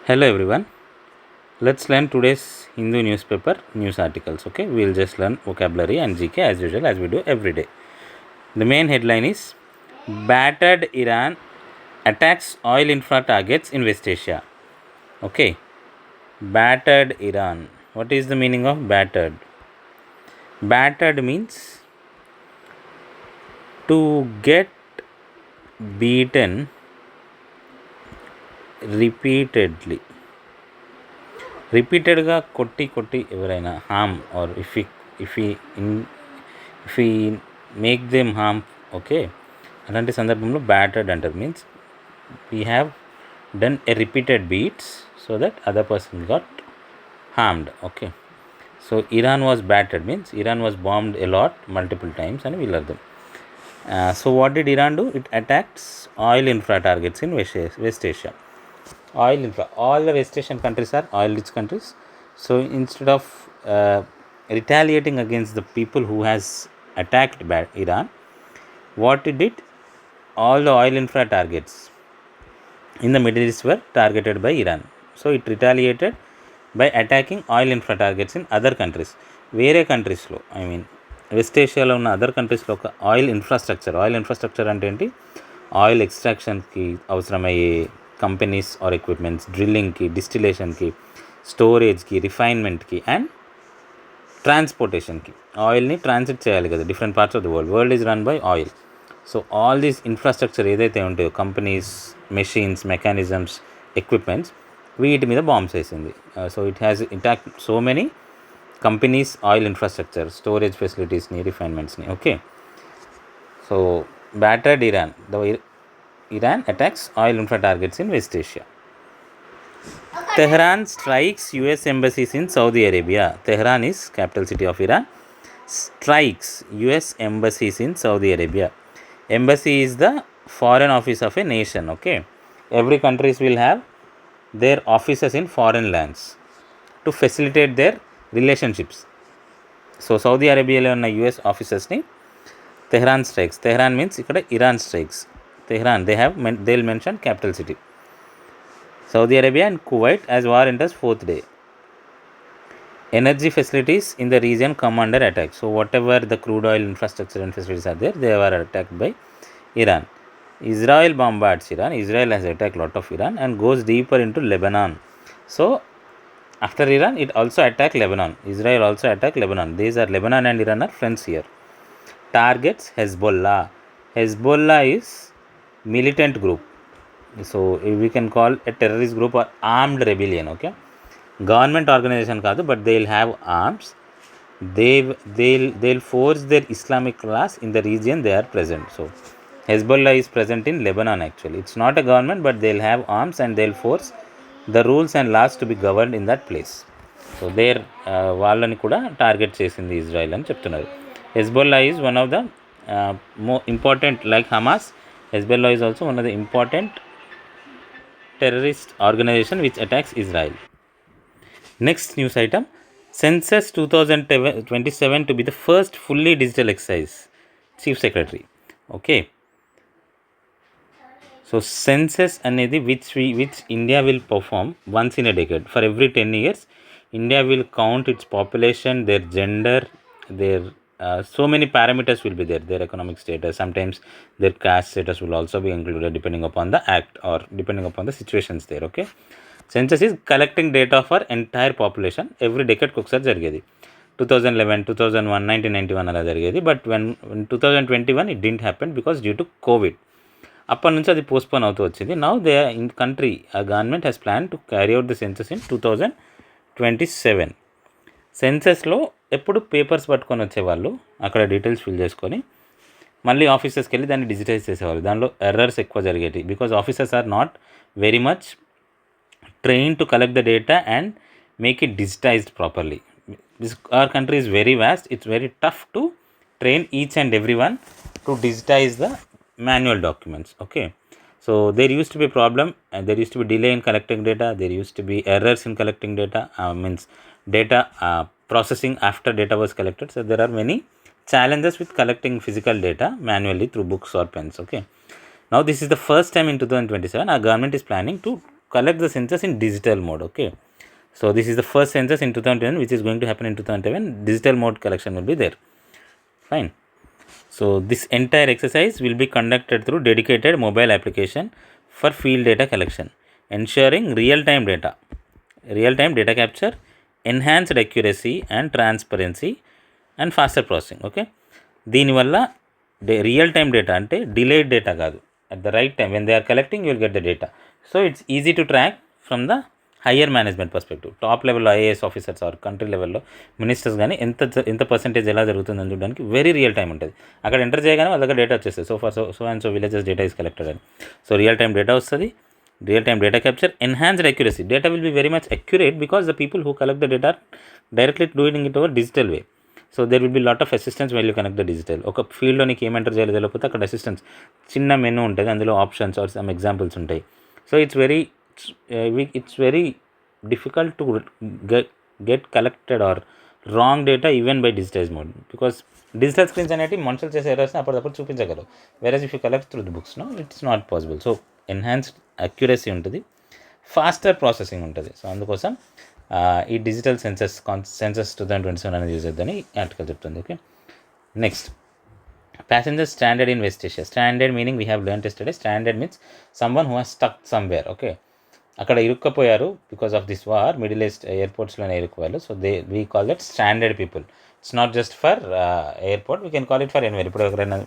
Hello everyone. Let's learn today's Hindu newspaper news articles. Okay, we'll just learn vocabulary and GK as usual as we do every day. The main headline is Battered Iran attacks oil infra targets in West Asia. Okay, battered Iran. What is the meaning of battered? Battered means to get beaten repeatedly. రిపీటెడ్గా కొట్టి ఎవరైనా harm or if ఈ make them harm okay అలాంటి సందర్భంలో battered అంటారు. Means we have done a repeated beats so that other person got harmed. Okay, so Iran was battered means Iran was bombed a lot multiple times అని వీళ్ళ అర్థం. So what did Iran do? It attacks oil infra targets in west Asia. Oil infra, all the West Asian countries are oil rich countries. So instead of retaliating against the people who has attacked Iran, what it did, all the oil infra targets in the Middle East were targeted by Iran. So it retaliated by attacking oil infra targets in other countries. వేరే కంట్రీస్లో west ఏషియాలో ఉన్న other కంట్రీస్లో ఒక oil infrastructure అంటే ఏంటి? Oil ఎక్స్ట్రాక్షన్కి అవసరమయ్యే companies are equipments, డ్రిల్లింగ్కి, డిస్టిలేషన్కి, స్టోరేజ్కి, రిఫైన్మెంట్కి and ట్రాన్స్పోర్టేషన్కి. ఆయిల్ని transit చేయాలి కదా different parts of the world is run by oil. So all these infrastructure ఏదైతే ఉంటాయో కంపెనీస్, మెషిన్స్, మెకానిజమ్స్, ఎక్విప్మెంట్స్, వీటి మీద బాంబ్స్ వేసింది. So it has intact so many companies, oil infrastructure, storage ఫెసిలిటీస్ని, రిఫైన్మెంట్స్ని. Okay, so battered Iran attacks oil infra targets in West Asia. Tehran strikes US embassies in Saudi Arabia. Tehran is capital city of Iran. Strikes US embassies in Saudi Arabia. Embassy is the foreign office of a nation. Okay, every countries will have their offices in foreign lands to facilitate their relationships. So Saudi Arabia lo unna US offices ni Tehran strikes. Tehran means ikkada Iran strikes. Tehran, they'll mention capital city. Saudi Arabia and Kuwait as war enters fourth day. Energy facilities in the region come under attack. So whatever the crude oil infrastructure and facilities are there, they were attacked by Iran. Israel bombards Iran. Israel has attacked a lot of Iran and goes deeper into Lebanon. So after Iran, it also attacked Lebanon. Israel also attacked Lebanon. These are Lebanon and Iran are friends here. Targets Hezbollah. Hezbollah is militant group, so we can call a terrorist group or armed rebellion. Okay, government organization kaadu, but they'll have arms. They'll force their Islamic class in the region they are present. So Hezbollah is present in Lebanon. Actually it's not a government, but they'll have arms and they'll force the rules and laws to be governed in that place. So their వాళ్ళని కూడా target చేసింది Israel అని చెప్తున్నారు. Hezbollah is one of the more important, like Hamas. Hezbollah is also one of the important terrorist organization which attacks Israel. Next news item, Census 2027 to be the first fully digital exercise. Chief Secretary. Okay. So census అనేది which India will perform once in a decade. For every 10 years, India will count its population, their gender, their so many parameters will be there, their economic status, sometimes their caste status will also be included depending upon the act or depending upon the situations there. Okay, census is collecting data for entire population every decade ఒకసారి జరిగేది. 2011, 2001, 1991 అలా జరిగేది. But when 2021 it didn't happen because due to COVID. అప్పటి నుంచి అది postpone అవుతూ వచ్చింది. Now they in country government has plan to carry out the census in 2027. సెన్సస్లో ఎప్పుడు పేపర్స్ పట్టుకొని వచ్చేవాళ్ళు, అక్కడ డీటెయిల్స్ ఫిల్ చేసుకొని మళ్ళీ ఆఫీసెస్కి వెళ్ళి దాన్ని డిజిటైజ్ చేసేవాళ్ళు. దానిలో ఎర్రర్స్ ఎక్కువ జరిగేవి because officers are not very much train to collect the data and make it digitized properly. Our country is very vast, it's very tough to train each and every one to digitize the manual documents. Okay, so there used to be a problem and there used to be delay in collecting data, there used to be errors in collecting data, means data processing after data was collected. So there are many challenges with collecting physical data manually through books or pens. Okay, now this is the first time in 2027 our government is planning to collect the census in digital mode. Okay, so this is the first census in 2010 which is going to happen in 2011. Digital mode collection will be there. Fine. So this entire exercise will be conducted through dedicated mobile application for field data collection, ensuring real-time data capture, enhanced accuracy and transparency and faster processing. Okay, దీనివల్ల real time data అంటే delayed data కాదు, at the right time when they are collecting you will get the data. So it's easy to track from the higher management perspective. Top లెవెల్లో IAS officers or country లెవెల్లో ministers కానీ ఎంత percentage ఎలా జరుగుతుందని చూడడానికి very real time ఉంటుంది. అక్కడ enter చేయగానే వాళ్ళ దగ్గర డేటా వచ్చేస్తుంది. So and so villages data is collected అని. సో రియల్ టైం డేటా వస్తుంది, real time data capture, enhanced accuracy. Data will be very much accurate because the people who collect the data are directly doing it over digital way. So there will be lot of assistance while you connect the digital. ఒక ఫీల్డ్లో నీకు ఏం enter చేయాలో తెలియకపోతే అక్కడ assistance చిన్న menu ఉంటుంది, అందులో ఆప్షన్స్ ఆర్ సమ్ ఎగ్జాంపుల్స్ ఉంటాయి. So it's very difficult to get collected or wrong data even by digitize mode, because digital screens అనేవి మనుషులు చేసే ఎర్రర్స్ని అప్పటికప్పుడు చూపించగలరు. Whereas if you collect through the books no it's not possible. So enhanced accuracy ఉంటుంది, faster processing ఉంటుంది. So అందుకోసం ఈ డిజిటల్ సెన్సస్ 2027 అనేది యూజ్ చేద్దని ఆర్టికల్ చెప్తుంది. Okay, next passenger stranded in west Asia. Stranded meaning we have learn yesterday. Stranded means someone who has stuck somewhere. Okay, అక్కడ ఇరుక్కపోయారు because of this war, middle East ఎయిర్పోర్ట్స్లోనే ఇరుక్కుపోయారు. So we call that stranded people. It's not just for airport, we can call it for anywhere. ఇప్పుడు ఎవరైనా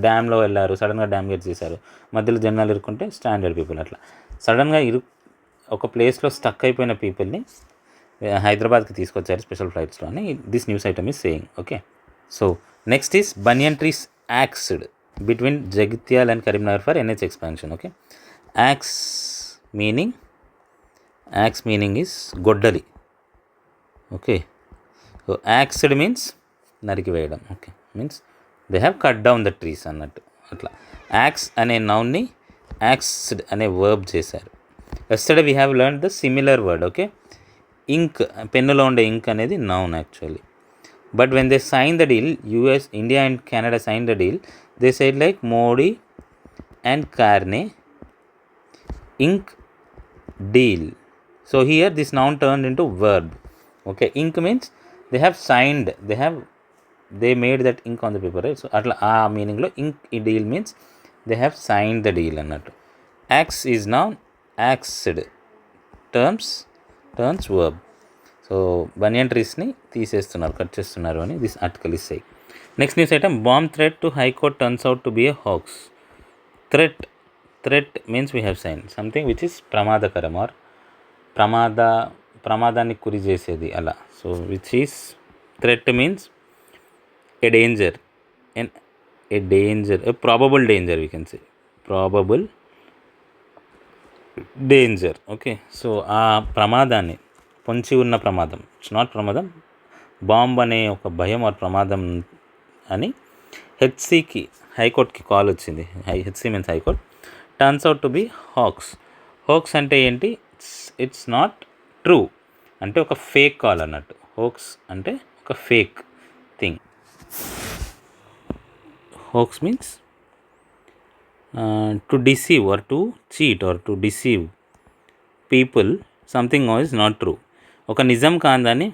డ్యామ్లో వెళ్ళారు, సడన్గా dam gate చేశారు, మధ్యలో జనాలు ఇరుక్కుంటే స్టాండర్డ్ పీపుల్. అట్లా సడన్గా ఒక ప్లేస్లో స్టక్ అయిపోయిన పీపుల్ని హైదరాబాద్కి తీసుకొచ్చారు స్పెషల్ ఫ్లైట్స్లో అని this news item is saying. Okay, so next is banyan trees axed between Jagtial and Karimnagar for NH expansion. Okay, axe meaning is గొడ్డలి. ఓకే, సో యాక్స్డ్ మీన్స్ నరికివేయడం. Okay, means they have cut down the trees అన్నట్టు. అట్లా axe అనే నౌన్ని axed అనే verb చేశారు. Yesterday we have learn the similar word. Okay, ink, పెన్నులో ఉండే ఇంక్ అనేది noun actually. But when they sign the deal, India and Canada sign the deal, they signed like Modi and Carney ink deal. So here this noun turned into verb. Okay, ink means they have signed, they made that ink on the paper, right? So atla aa meaning lo ink deal means they have signed the deal annattu. Axe is noun, axed turns verb. So banyan trees ni తీసేస్తున్నారు, cut చేస్తున్నారు అని this article is saying. Next news item, bomb threat to high court turns out to be a hoax. Threat means we have signed something which is ప్రమాదకరం or ప్రమాదానికి గురి చేసేది అలా. So which is threat means a danger, a probable danger, we can say probable danger. Okay, so ఆ ప్రమాదాన్ని, పొంచి ఉన్న ప్రమాదం, ఇట్స్ నాట్ ప్రమాదం, బాంబ్ అనే ఒక భయం ఆర్ ప్రమాదం అని హెచ్సికి, హైకోర్టుకి కాల్ వచ్చింది. HC means high court. Turns out to be hoax. Hoax అంటే ఏంటి? ఇట్స్ నాట్ ట్రూ అంటే ఒక ఫేక్ కాల్ అన్నట్టు. హోక్స్ అంటే ఒక fake thing. Hoax means to deceive or to cheat or to deceive people, something is not true. ఒక నిజం కాందని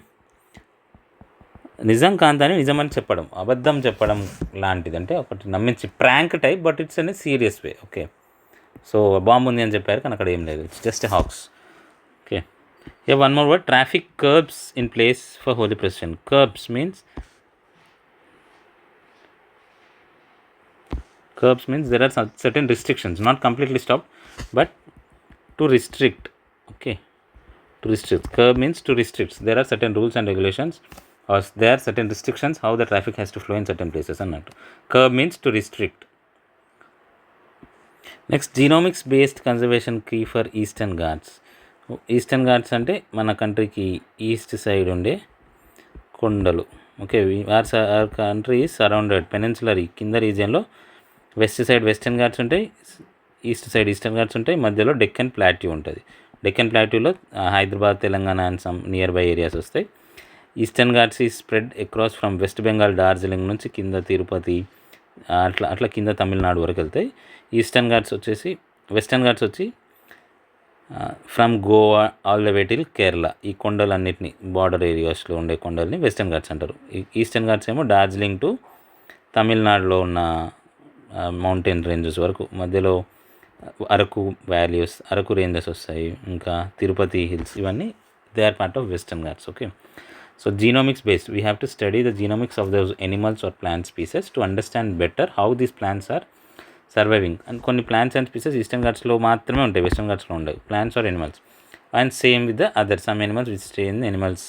నిజం అని చెప్పడం, అబద్ధం చెప్పడం లాంటిది. అంటే ఒకటి నమ్మించి ప్రాంక్ టైప్, బట్ ఇట్స్ అనే serious way. Okay, so bomb ఉంది అని చెప్పారు కానీ అక్కడ ఏం లేదు, it's just a hoax. Okay, one more word, traffic curbs in place for Holi president. Curbs means there are certain restrictions, not completely stopped, but to restrict. Okay, to restrict. Curb means to restrict. There are certain rules and regulations, or there are certain restrictions how the traffic has to flow in certain places అన్నట్టు. Curb means to restrict. Next, genomics based conservation key for Eastern Ghats. Eastern Ghats అంటే మన కంట్రీకి east side ఉండే కొండలు. Okay, our country is surrounded peninsular, కింద రీజియన్లో west side Western Ghats ఉంటాయి, east side eastern Ghats ఉంటాయి, మధ్యలో డెక్కన్ ప్లాట్యూ ఉంటుంది. డెక్కన్ ప్లాట్యూలో Hyderabad, Telangana and some near by areas వస్తాయి. ఈస్టర్న్ ఘాట్స్ ఈ spread across from West Bengal, Darjeeling నుంచి కింద తిరుపతి, అట్లా కింద తమిళనాడు వరకు వెళ్తాయి. వెస్టర్న్ ఘాట్స్ వచ్చి from Goa all the way till Kerala. ఈ కొండలన్నిటిని బార్డర్ ఏరియాస్లో ఉండే కొండల్ని వెస్టర్న్ ఘాట్స్ అంటారు. ఈస్టర్న్ ఘాట్స్ ఏమో డార్జిలింగ్ టు తమిళనాడులో ఉన్న మౌంటైన్ రేంజెస్ వరకు, మధ్యలో అరకు వ్యాలీస్, అరకు రేంజెస్ వస్తాయి, ఇంకా తిరుపతి హిల్స్, ఇవన్నీ they are part of Western Ghats. Okay, so genomics based we have to study the genomics of those animals or plant species to understand better how these plants are surviving. And కొన్ని plants and species Eastern ఘాట్స్లో మాత్రమే ఉంటాయి, Western ఘాట్స్లో ఉండవు, plants or animals. And same with the other some animals which stay in animals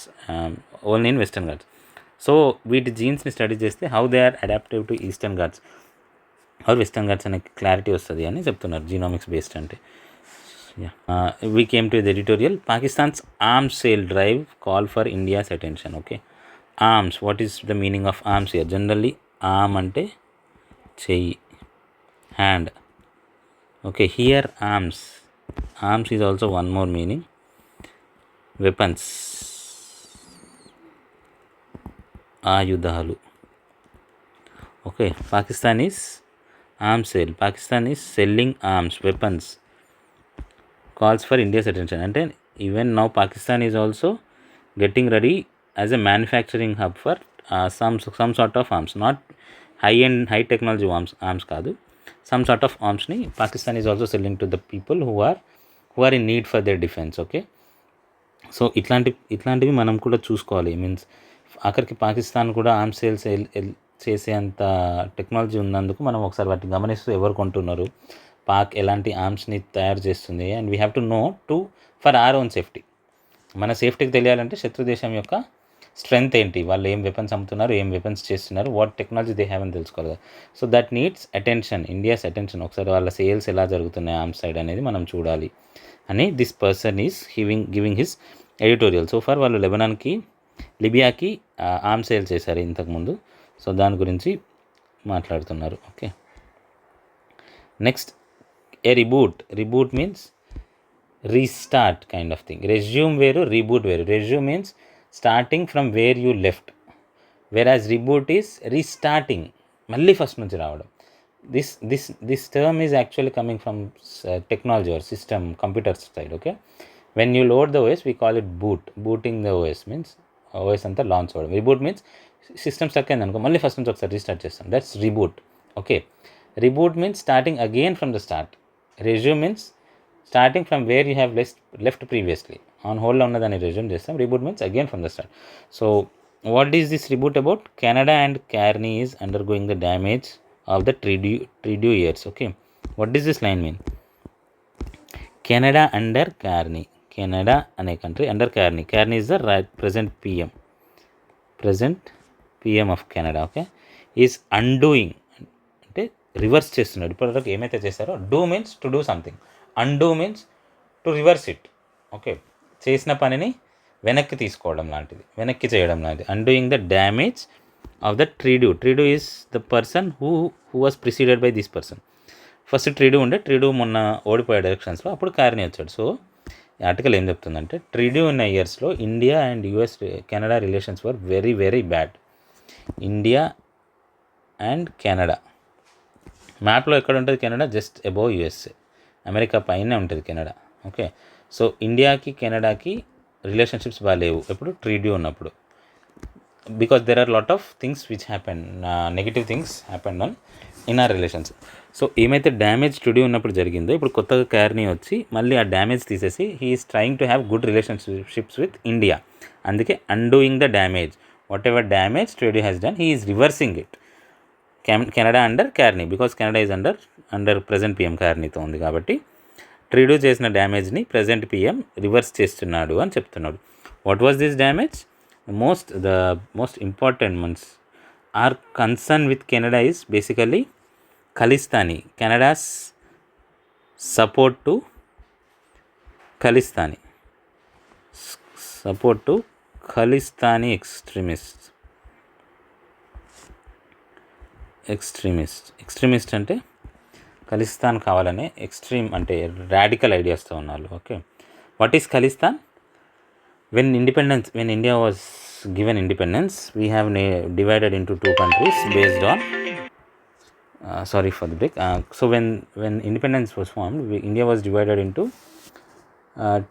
only in Western Ghats. So వీటి జీన్స్ని study చేస్తే how they are adaptive to Eastern Ghats or Western Ghats అనే clarity వస్తుంది అని చెప్తున్నారు జీనోమిక్స్ బేస్డ్ అంటే. We came to the editorial. Pakistan's arms sale drive call for India's attention. Okay, arms, what is the meaning of arms here? Generally arm ante cheyi, hand. Okay, here arms is also one more meaning, weapons, ayudalu. Okay, Pakistan is arms sale, Pakistan is selling arms, weapons, calls for India's attention. And then even now Pakistan is also getting ready as a manufacturing hub for some sort of arms, not high technology arms కాదు, some sort of arms ని Pakistan is also selling to the people who are in need for their defense. Okay, so ఇట్లాంటివి మనం కూడా చూసుకోవాలి. Means ఆఖరికి పాకిస్తాన్ కూడా arms sales చేసేంత technology ఉన్నందుకు మనం ఒకసారి వాటిని గమనిస్తూ ఎవరు కొంటున్నారు, పాక్ ఎలాంటి ఆర్మ్స్ని తయారు చేస్తుంది, and we have to know for our own safety. మన సేఫ్టీకి తెలియాలంటే శత్రు దేశం యొక్క స్ట్రెంగ్త్ ఏంటి, వాళ్ళు ఏం వెపన్స్ అమ్ముతున్నారు, ఏం వెపన్స్ చేస్తున్నారు, వాట్ టెక్నాలజీ దే హ్యావ్ అని తెలుసుకోవాలి. So that needs attention, India's attention. ఒకసారి వాళ్ళ సేల్స్ ఎలా జరుగుతున్నాయి ఆర్మ్స్ సైడ్ అనేది మనం చూడాలి అని this person is giving his editorial. So far వాళ్ళు లిబియాకి ఆర్మ్స్ సేల్ చేశారు ఇంతకుముందు, సో దాని గురించి మాట్లాడుతున్నారు. Okay, next A reboot means restart kind of thing. Resume వేరు, రీబూట్ వేరు. Resume means starting from where you left, వెరాజ్ రీబూట్ ఈస్ రీస్టార్టింగ్, మళ్ళీ ఫస్ట్ నుంచి రావడం. This term is actually coming from technology are system, computer side. Okay, when you load the OS we call it booting the OS means OS అంతా launch అవ్వడం. Reboot means system stuck అయింది అనుకో, మళ్ళీ first నుంచి ఒకసారి restart చేస్తాం, that's reboot. Okay, reboot means starting again from the start. Resume means starting from where you have left previously, on హోల్డ్లో ఉన్నదాన్ని రెజ్యూమ్ చేస్తాం. Reboot means again from the start. So what is this reboot about? Canada and Carney is undergoing the damage of the Trudeau years. Okay, what is this line mean? Canada under Carney, Canada అనే country under Carney, Carney is the present PM of Canada. Okay, is undoing అంటే reverse చేస్తున్నాడు. ఇప్పటివరకు ఏమైతే చేశారో, do means to do something, undo means to reverse it. Okay, చేసిన పనిని వెనక్కి తీసుకోవడం లాంటిది, వెనక్కి చేయడం లాంటిది. Undoing the damage of the Trudeau. Trudeau is the person who was preceded by this person. First Trudeau మొన్న ఓడిపోయాడు ఎలక్షన్స్లో, అప్పుడు కార్నీ వచ్చాడు. సో ఈ ఆర్టికల్ ఏం చెప్తుందంటే, ట్రిడ్యూ ఉన్న ఇయర్స్లో India and Canada relations were very very bad. India and Canada, మ్యాప్లో ఎక్కడ ఉంటుంది Canada? Just above USA, America పైనే ఉంటుంది కెనడా. ఓకే, సో ఇండియాకి కెనడాకి రిలేషన్షిప్స్ బాగాలేవు ఎప్పుడు? ట్రిడ్యూ ఉన్నప్పుడు. Because there are lot of things which happen, negative things happen on in our relations. So ఏమైతే డ్యామేజ్ ట్రిడ్యూ ఉన్నప్పుడు జరిగిందో, ఇప్పుడు కొత్తగా కార్నీ వచ్చి మళ్ళీ ఆ డ్యామేజ్ తీసేసి he is trying to have good relationships with India. అందుకే undoing the damage, whatever damage Trudeau has done, he is reversing it. Canada under Carney, because Canada is under present PM కార్నీతో ఉంది కాబట్టి ట్రిడ్యూ చేసిన డ్యామేజ్ని present PM reverse చేస్తున్నాడు అని చెప్తున్నాడు. What was this damage? The most important ones our concern with Canada is basically Khalistani, Canada's support to Khalistani extremist అంటే ఖలిస్తాన్ కావాలనే, extreme అంటే రాడికల్ ఐడియాస్తో ఉన్నారు. Okay, what is Khalistan? when India was given independence, we have divided into two countries based on sorry for the break. So when independence was formed, India was divided into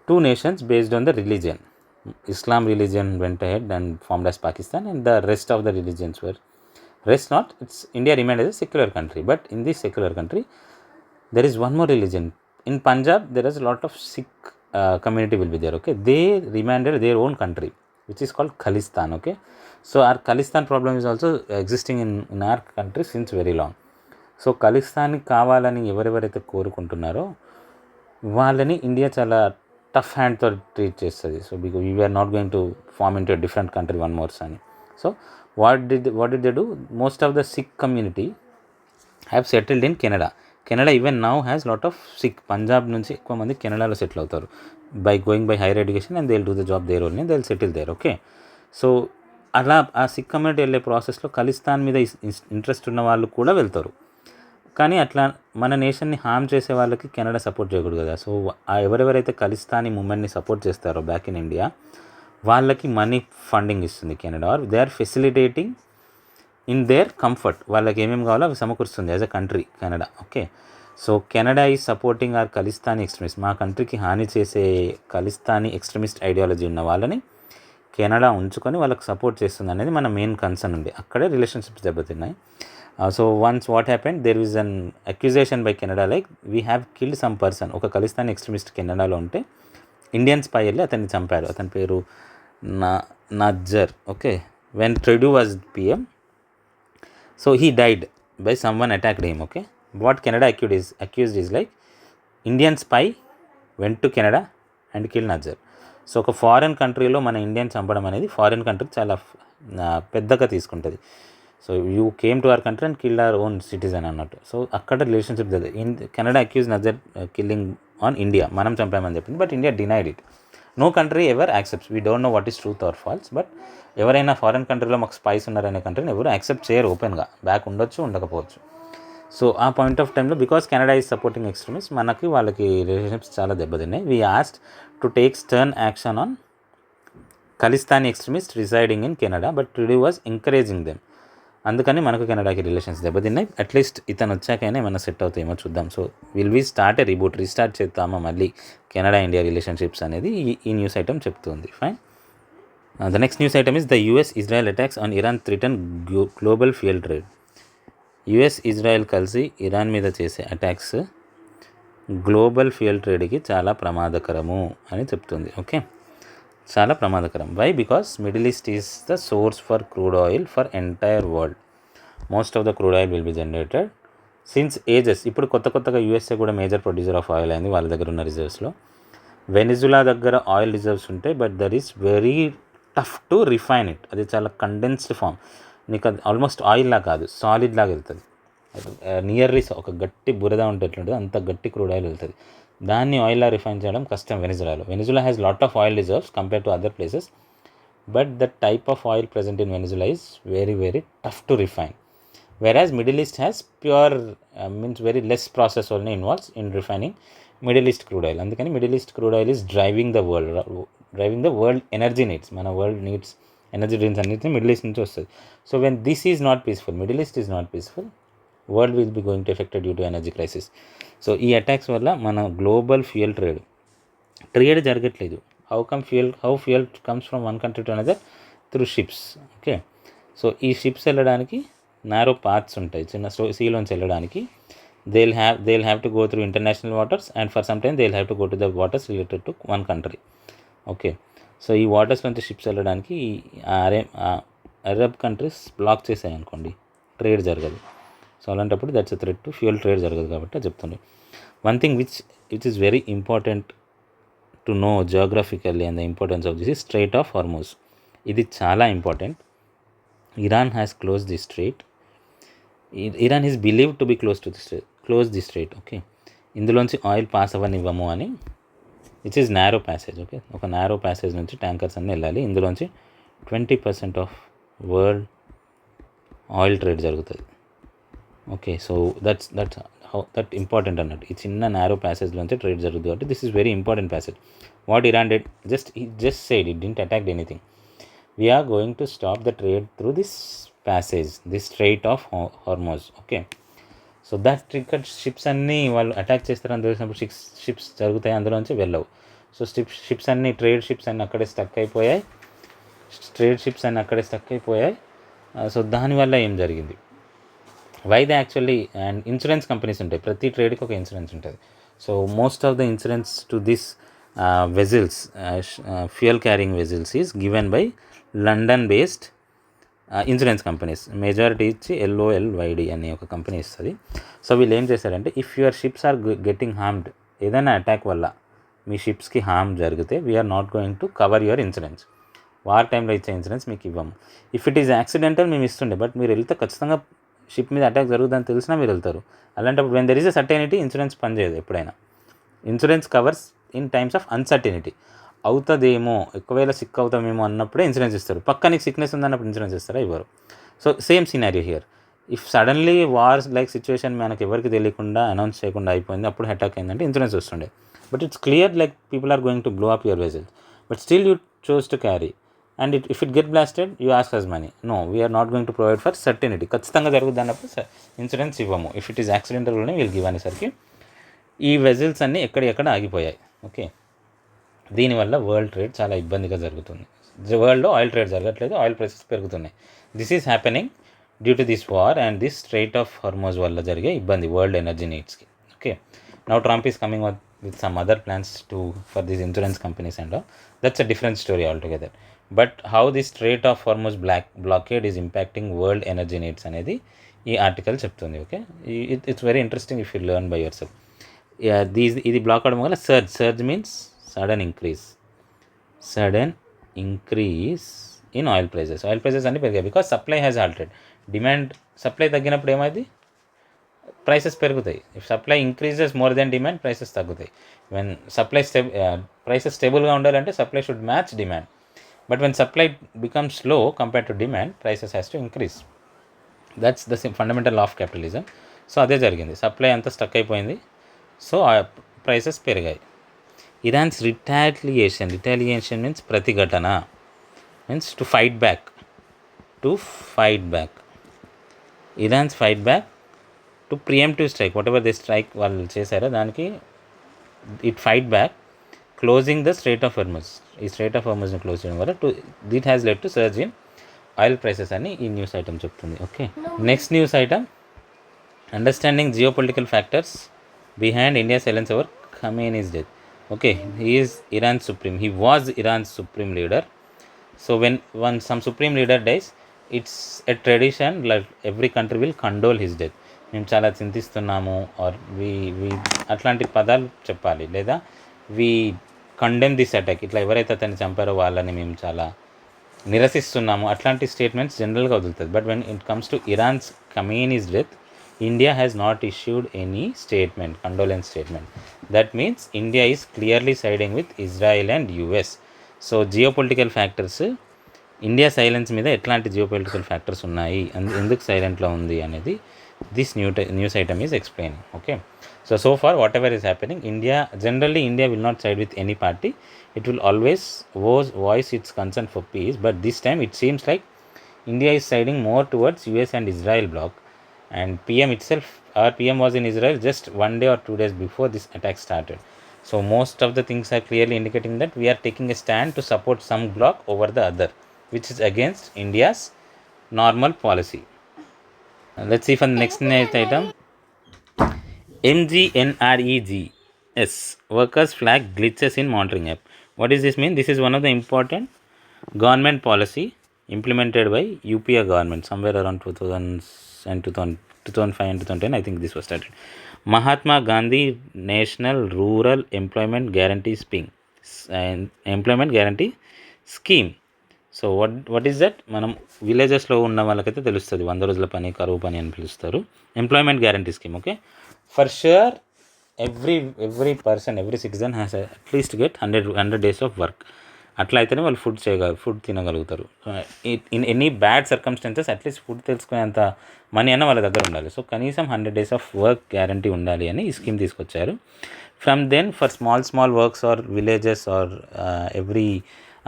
two nations based on the religion. Islam religion went ahead and formed as Pakistan, and the rest of the religions were rest not. It's India remained as a secular country, but in this secular country, there is one more religion. In Punjab, there is a lot of Sikh community will be there. Okay, they remanded their own country, which is called Khalistan. Okay, so our Khalistan problem is also existing in our country since very long. So ఖలిస్తాన్కి కావాలని ఎవరెవరైతే కోరుకుంటున్నారో వాళ్ళని India చాలా tough హ్యాండ్తో treat చేస్తుంది. So because we are not going to form into different country one mores అని. So what did they do? Most of the Sikh community have settled in Canada. Canada even now has lot of Sikh. Punjab నుంచి ఎక్కువ మంది కెనడాలో settle అవుతారు by going by higher education, and they will do the job there only, they will settle there. Okay, so అలా ఆ sick community వెళ్ళే ప్రాసెస్లో ఖలిస్తాన్ మీద ఇంట్రెస్ట్ ఉన్న వాళ్ళు కూడా వెళ్తారు. కానీ అట్లా మన నేషన్ని హామ్ చేసే వాళ్ళకి కెనడా సపోర్ట్ చేయకూడదు కదా. సో ఎవరెవరైతే ఖలిస్తానీ మూమెంట్ని సపోర్ట్ చేస్తారో బ్యాక్ ఇన్ ఇండియా, వాళ్ళకి మనీ ఫండింగ్ ఇస్తుంది Canada, or they are facilitating in their comfort. వాళ్ళకి ఏమేమి కావాలో అవి సమకూరుస్తుంది as a country Canada. Okay, so Canada is supporting our Khalistani extremist. మా కంట్రీకి హాని చేసే ఖలిస్తానీ ఎక్స్ట్రీమిస్ట్ ఐడియాలజీ ఉన్న వాళ్ళని కెనడా ఉంచుకొని వాళ్ళకి సపోర్ట్ చేస్తుంది అనేది మన మెయిన్ కన్సర్న్ ఉంది. అక్కడే రిలేషన్షిప్స్ దెబ్బతిన్నాయి. So once what happened, there is an accusation by Canada like we have killed some person. ఒక ఖలిస్తానీ ఎక్స్ట్రీమిస్ట్ కెనడాలో ఉంటే ఇండియన్ స్పై వెళ్ళి అతన్ని చంపారు. అతని పేరు Nijjar. Okay, when Trudeau was PM, so he died by someone attacked him. Okay, what Canada accused is like Indian spy went to Canada and kill Nijjar. So ఒక foreign కంట్రీలో మన ఇండియన్ చంపడం అనేది ఫారిన్ కంట్రీకి చాలా పెద్దగా తీసుకుంటుంది. So you came to our country and killed our own citizen అన్నట్టు. సో అక్కడ relationship in Canada accuse Nijjar killing on India, మనం చంపామని చెప్పింది, but India denied it. No country ever accepts. We don't know what is truth or false, but ఎవరైనా foreign కంట్రీలో మాకు spice ఉన్నారనే కంట్రీని ఎవరు యాక్సెప్ట్ చేయరు ఓపెన్గా. బ్యాక్ ఉండొచ్చు, ఉండకపోవచ్చు. సో ఆ పాయింట్ ఆఫ్ టైంలో because Canada is supporting extremist, మనకి వాళ్ళకి రిలేషన్షిప్స్ చాలా దెబ్బతిన్నాయి. We asked to take stern action on Khalistani extremist residing in Canada, but Trudeau was encouraging them. అందుకని మనకు కెనడాకి రిలేషన్స్ దెబ్బతిన్నాయి. అట్లీస్ట్ ఇతను వచ్చాకైనా ఏమైనా సెట్ అవుతాయేమో చూద్దాం. So will we start restart చేద్దామా మళ్ళీ కెనడా ఇండియా రిలేషన్షిప్స్ అనేది ఈ న్యూస్ ఐటమ్ చెప్తుంది. Fine. The next news item is the US Israel attacks on Iran threaten global fuel trade. US Israel కలిసి ఇరాన్ మీద చేసే అటాక్స్ గ్లోబల్ ఫ్యూయల్ ట్రేడ్కి చాలా ప్రమాదకరము అని చెప్తుంది. ఓకే, చాలా ప్రమాదకరం. Why? Because Middle East is the source for crude oil for entire world. Most of the crude oil will be generated since ages. ఇప్పుడు కొత్తగా యూఎస్ఏ కూడా మేజర్ ప్రొడ్యూసర్ ఆఫ్ ఆయిల్ అయింది వాళ్ళ దగ్గర ఉన్న రిజర్వ్స్లో. వెనిజులా దగ్గర ఆయిల్ రిజర్వ్స్ ఉంటాయి, but there is very tough to refine it. అది చాలా కండెన్స్డ్ ఫామ్. నీకు అది ఆల్మోస్ట్ ఆయిల్లా కాదు, సాలిడ్ లాగా వెళ్తుంది. నియర్లీ ఒక గట్టి బురద ఉంటే ఎట్లుంటుంది అంత గట్టి క్రూడ్ ఆయిల్ వెళ్తుంది. దాన్ని ఆయిల్లా రిఫైన్ చేయడం కష్టం వెనిజులాలో. Venezuela has lot of oil reserves compare to other places, but the type of oil present in Venezuela is very very tough to refine, whereas Middle East has pure means very less process only involves in refining Middle East crude oil. అందుకని Middle East crude oil is driving the world energy needs. మన world needs energy drinks అన్నిటిని middle east నుంచి వస్తుంది. So when this is not peaceful, middle east is not peaceful, world will be going to affected due to energy crisis. So ఈ attacks వల్ల మన global fuel trade జరగట్లేదు. How fuel comes from one country to another through ships. Okay, so ఈ ships వెళ్ళడానికి narrow paths ఉంటాయి, చిన్న సీలోంచి వెళ్ళడానికి. they'll have to go through international waters, and for some time they'll have to go to the waters related to one country. Okay, so ఈ waters నుంచి ships వెళ్ళడానికి Arab countries black చేసాయి అనుకోండి, trade జరగదు. So అలాంటప్పుడు that's a threat to fuel trade జరగదు కాబట్టి చెప్తుండే. One thing which is very important to know geographically and the importance of this is straight of Hormuz. ఇది చాలా important. Iran has close the straight. Iran is believe to be close the straight. Okay, ఇందులోంచి oil pass అవ్వనివ్వము అని, which is narrow passage. Okay, ఒక narrow passage నుంచి tankers అన్నీ వెళ్ళాలి. ఇందులోంచి 20% of world oil trade జరుగుతుంది. ఓకే, సో దట్ ఇంపార్టెంట్ అన్నట్టు. ఈ చిన్న నారో ప్యాసేజ్లోంచి ట్రేడ్ జరుగుతుంది కాబట్టి this is very important passage. What Iran dead just said, it didn't attack anything. We are going to stop the trade through this passage, this Strait of Hormuz. Okay, so that triggered ships అన్నీ వాళ్ళు attack చేస్తారని తెలిసినప్పుడు ships జరుగుతాయి, అందులోంచి వెళ్ళవు. సో ships అన్నీ trade ships అన్నీ అక్కడే స్టక్ అయిపోయాయి. సో దానివల్ల ఏం జరిగింది, why they actually, and insurance companies ఉంటాయి, ప్రతి ట్రేడ్కి ఒక ఇన్సూరెన్స్ ఉంటుంది. So most of the insurance to this vessels, fuel carrying vessels is given by London based insurance companies. Majority ఇచ్చి LOLYD అనే ఒక కంపెనీ ఇస్తుంది. సో వీళ్ళు ఏం చేశారంటే, if your ships are getting harmed, ఏదైనా అటాక్ వల్ల మీ షిప్స్కి హార్మ్ జరిగితే, we are not going to cover your insurance. War టైంలో ఇచ్చే ఇన్సూరెన్స్ మీకు ఇవ్వము. ఇఫ్ ఇట్ ఈస్ యాక్సిడెంటల్ మేము ఇస్తుండే, బట్ మీరు వెళ్తే ఖచ్చితంగా షిప్ మీద అటాక్ జరుగుతుందని తెలిసినా మీరు వెళ్తారు. అలాంటప్పుడు when there is a certainty, insurance పనిచేయదు ఎప్పుడైనా. Insurance covers in times of uncertainty. అవుతుందేమో, ఒకవేళ సిక్ అవుతామేమో అన్నప్పుడే ఇన్సూరెన్స్ ఇస్తారు. పక్క నీకు సిక్నెస్ ఉందన్నప్పుడు ఇన్సూరెన్స్ ఇస్తారా? ఇవ్వరు. So same scenario here. If suddenly wars like situation మనకి ఎవరికి తెలియకుండా అనౌన్స్ చేయకుండా అయిపోయింది, అప్పుడు అటాక్ అయిందంటే ఇన్సూరెన్స్ వస్తుండే. But it's clear like people are going to blow up your vessel, but still you chose to carry. And if it get blasted, you ask us money. No, we are not going to provide for certainty. ఖచ్చితంగా జరుగుతుంది అన్నప్పుడు insurance ఇవ్వము. If it is యాక్సిడెంటల్గానే వీళ్ళు give అనేసరికి ఈ vessels అన్నీ ఎక్కడెక్కడ ఆగిపోయాయి. ఓకే, దీనివల్ల వరల్డ్ ట్రేడ్ చాలా ఇబ్బందిగా జరుగుతుంది. వరల్డ్లో ఆయిల్ ట్రేడ్ జరగట్లేదు, ఆయిల్ ప్రైసెస్ పెరుగుతున్నాయి. This is happening due to this war and this strait of Hormuz వల్ల జరిగే ఇబ్బంది వరల్డ్ ఎనర్జీ నీడ్స్కి. Okay, now Trump is coming with some other plans for these insurance companies and all. That's a different story altogether. But how this Strait of Hormuz blockade is impacting world energy needs అనేది ఈ article చెప్తుంది. Okay, it's very interesting if you learn by yourself. ఇది block అవడం వల్ల surge means sudden increase in oil prices అన్ని పెరిగాయి. Because supply has halted. Supply తగ్గినప్పుడు ఏమైంది, ప్రైసెస్ పెరుగుతాయి. If supply increases more than demand, prices తగ్గుతాయి. When prices స్టేబుల్గా ఉండాలంటే supply should match demand. But when supply becomes low compare to demand, prices has to increase. That's the fundamental law of capitalism. So అదే జరిగింది, supply అంతా stuck అయిపోయింది, so prices పెరిగాయి. Iran's retaliation means ప్రతిఘటన, means to fight back. Iran's fight back to preemptive strike. Whatever they strike వాళ్ళు చేశారో దానికి it fight back, closing the strait of Hormuz. ఈ స్ట్రైట్ ఆఫ్ హార్మజ్ని close చేయడం వల్ల it has led to surge in oil prices అని ఈ news item చెప్తుంది. Okay, next news item, understanding geopolitical factors behind India silence over Khamenei's death. Okay, he was Iran's supreme leader. So when some supreme leader dies, it's a tradition like every country will condole his death. మేము చాలా చింతిస్తున్నాము, are వి అట్లాంటి పదాలు చెప్పాలి, లేదా వి condemn this attack. ఇట్లా ఎవరైతే అతన్ని చంపారో వాళ్ళని మేము చాలా నిరసిస్తున్నాము, అట్లాంటి స్టేట్మెంట్స్ జనరల్గా వదులుతుంది. But when it comes to Iran's Khamenei's death, India has not issued any condolence statement. That means India is clearly siding with Israel and US. So geopolitical factors, India silence మీద ఎట్లాంటి geopolitical factors ఉన్నాయి, ఎందుకు సైలెంట్లో ఉంది అనేది this news item is explaining. Okay, so far whatever is happening, India will not side with any party. It will always voice its concern for peace. But this time it seems like India is siding more towards US and Israel bloc. And our PM was in Israel just 1 day or 2 days before this attack started. So most of the things are clearly indicating that we are taking a stand to support some bloc over the other, which is against India's normal policy. Let's see for the next item. MGNREGS workers flag glitches in monitoring app. What does this mean? This is one of the important government policy implemented by UPA government somewhere around 2005 and 2010. I think this was started. Mahatma Gandhi National Rural Employment Guarantee Scheme. So what is that? మనం విలేజెస్లో ఉన్న వాళ్ళకైతే తెలుస్తుంది, 100 రోజుల పని, కరువు పని అని పిలుస్తారు. Employment guarantee scheme. Okay, for sure every person, every citizen has at least get 100 days of work. అట్లా అయితేనే వాళ్ళు ఫుడ్ తినగలుగుతారు. In any bad circumstances at least food తెలుసుకునేంత మనీ అన్న వాళ్ళ దగ్గర ఉండాలి. సో కనీసం 100 days ఆఫ్ వర్క్ గ్యారంటీ ఉండాలి అని ఈ స్కీమ్ తీసుకొచ్చారు. From then for small works or villages or every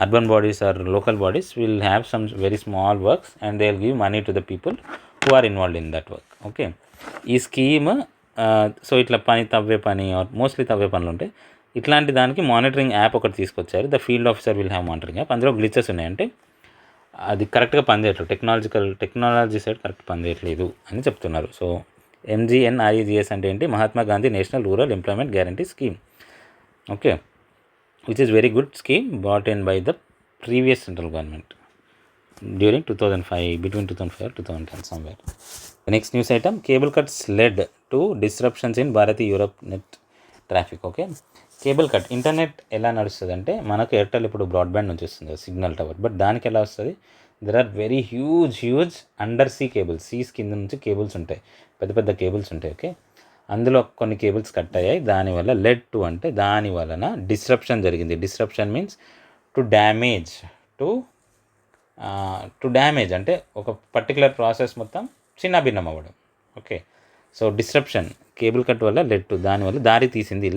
urban bodies or local bodies will have some very small works and they will give money to the people who are involved in that work. Okay, ఈ scheme so ఇట్లా తవ్వే పని are mostly తవ్వే పనులు ఉంటాయి, ఇట్లాంటి దానికి monitoring app ఒకటి తీసుకొచ్చారు. The field officer will have monitoring app. అందులో గ్లిచెస్ ఉన్నాయంటే అది కరెక్ట్గా పనిచేయట్లేదు, టెక్నాలజీ సైడ్ కరెక్ట్ పనిచేయట్లేదు అని చెప్తున్నారు. సో MGNREGS అంటే ఏంటి? Mahatma Gandhi national rural employment guarantee scheme. Okay, which is very good scheme brought in by the previous central government during 2005, between 2005 or 2010 somewhere. The next news item, cable cuts led to disruptions in Bharati Europe net traffic. Okay, cable cut, internet ఎలా నడుస్తుంది అంటే మనకు Airtel ఇప్పుడు broadband నుంచి వస్తుంది signal tower, but దానికి ఎలా వస్తుంది? There are very huge under sea cables, seas కింద నుంచి కేబుల్స్ ఉంటాయి, పెద్ద పెద్ద కేబుల్స్ ఉంటాయి. ఓకే, అందులో కొన్ని కేబుల్స్ కట్ అయ్యాయి. దానివల్ల లెడ్ టు అంటే దాని వలన డిస్రప్షన్ జరిగింది. Disruption means to damage, to damage అంటే ఒక పర్టికులర్ ప్రాసెస్ మొత్తం చిన్న భిన్నం అవ్వడం. Okay, so disruption cable cut వల్ల లెడ్ టు, దానివల్ల దారి తీసింది.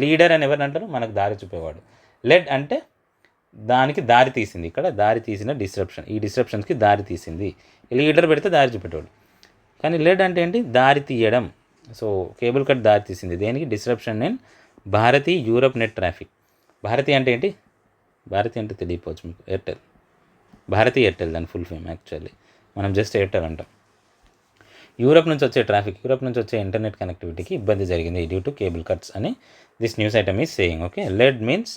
లీడర్ అని ఎవరు అంటారు? మనకు దారి చూపేవాడు. లెడ్ అంటే దానికి దారి తీసింది, ఇక్కడ దారి తీసిన డిస్రప్షన్, ఈ డిస్రప్షన్స్కి దారి తీసింది. లీడర్ పెడితే దారి చూపేటోడు, కానీ లెడ్ అంటే ఏంటి? దారి తీయడం. సో కేబుల్ కట్ దారి తీసింది దేనికి? Disruption in Bharti Europe net traffic. Bharti అంటే ఏంటి? భారతి అంటే తెలియపోవచ్చు మీకు, ఎయిర్టెల్, భారతీ ఎయిర్టెల్ దాని ఫుల్ ఫేమ్. యాక్చువల్లీ మనం జస్ట్ ఎయిర్టెల్ అంటాం. యూరప్ నుంచి వచ్చే ట్రాఫిక్, యూరప్ నుంచి వచ్చే ఇంటర్నెట్ కనెక్టివిటీకి ఇబ్బంది జరిగింది డ్యూ టు కేబుల్ కట్స్ అని this news item is saying. Okay, led means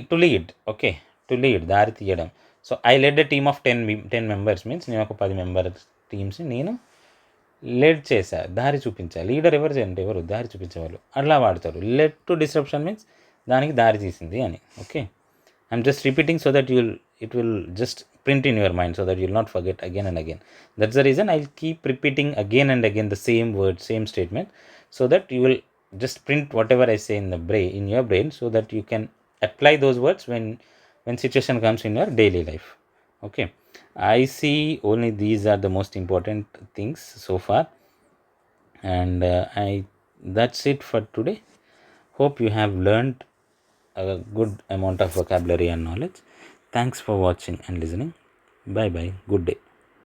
to lead. Okay, to lead దారి తీయడం. So I led a team of 10 members means నేను ఒక 10 మెంబర్ టీమ్స్ని నేను లెడ్ చేశా, దారి చూపించా. లీడర్ ఎవరు చేయండి? ఎవరు దారి చూపించేవాళ్ళు, అట్లా వాడతారు. లెడ్ టు డిస్రప్షన్ మీన్స్ దానికి దారి తీసింది అని. Okay, I'm just repeating so that it will just print in your mind so that you will not forget again and again. That's the reason I'll keep repeating again and again the same word, same statement, so that you will just print whatever I say in your brain, so that you can apply those words when situation comes in your daily life. Okay, I see only these are the most important things so far, and that's it for today. Hope you have learned a good amount of vocabulary and knowledge. Thanks for watching and listening. Bye bye. Good day.